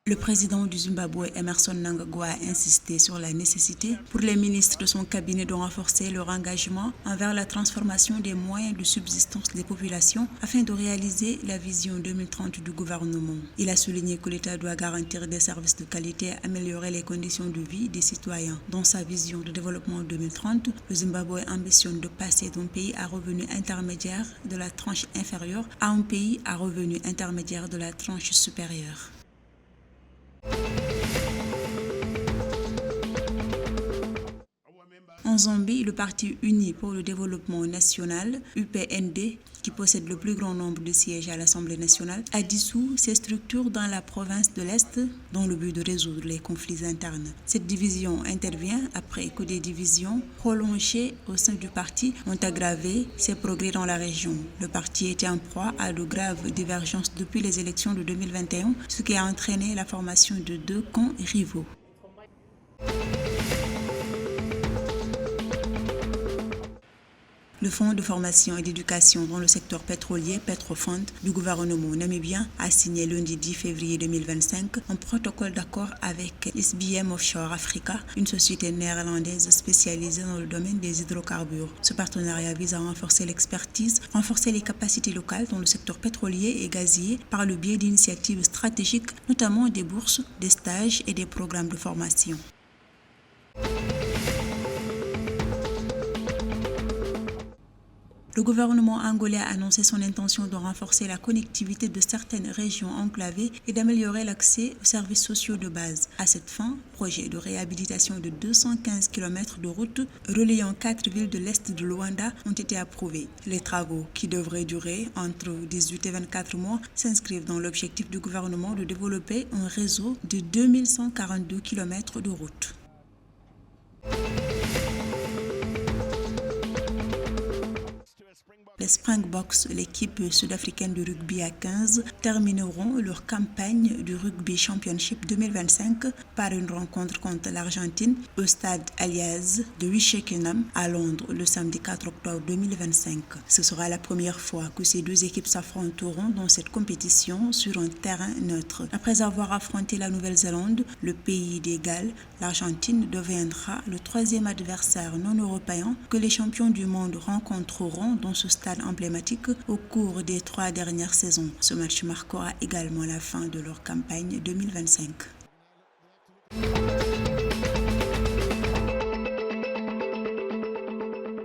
Le président du Zimbabwe, Emmerson Mnangagwa, a insisté sur la nécessité pour les ministres de son cabinet de renforcer leur engagement envers la transformation des moyens de subsistance des populations afin de réaliser la vision 2030 du gouvernement. Il a souligné que l'État doit garantir des services de qualité et améliorer les conditions de vie des citoyens. Dans sa vision de développement 2030, le Zimbabwe ambitionne de passer d'un pays à revenu intermédiaire de la tranche inférieure à un pays à revenu intermédiaire de la tranche supérieure. En Zambie, le Parti uni pour le développement national, UPND, qui possède le plus grand nombre de sièges à l'Assemblée nationale, a dissous ses structures dans la province de l'Est dans le but de résoudre les conflits internes. Cette division intervient après que des divisions prolongées au sein du parti ont aggravé ses progrès dans la région. Le parti était en proie à de graves divergences depuis les élections de 2021, ce qui a entraîné la formation de deux camps rivaux. Le Fonds de formation et d'éducation dans le secteur pétrolier, Petrofond, du gouvernement namibien a signé lundi 10 février 2025 un protocole d'accord avec SBM Offshore Africa, une société néerlandaise spécialisée dans le domaine des hydrocarbures. Ce partenariat vise à renforcer l'expertise, renforcer les capacités locales dans le secteur pétrolier et gazier par le biais d'initiatives stratégiques, notamment des bourses, des stages et des programmes de formation. Le gouvernement angolais a annoncé son intention de renforcer la connectivité de certaines régions enclavées et d'améliorer l'accès aux services sociaux de base. À cette fin, projet de réhabilitation de 215 km de routes reliant 4 villes de l'Est de Luanda ont été approuvés. Les travaux, qui devraient durer entre 18 et 24 mois, s'inscrivent dans l'objectif du gouvernement de développer un réseau de 2142 km de routes. Les Springboks, l'équipe sud-africaine de rugby à 15, termineront leur campagne du Rugby Championship 2025 par une rencontre contre l'Argentine au stade Allianz de Twickenham à Londres le samedi 4 octobre 2025. Ce sera la première fois que ces deux équipes s'affronteront dans cette compétition sur un terrain neutre. Après avoir affronté la Nouvelle-Zélande, le pays des Galles, l'Argentine deviendra le troisième adversaire non européen que les champions du monde rencontreront dans ce stade emblématique au cours des 3 dernières saisons. Ce match marquera également la fin de leur campagne 2025.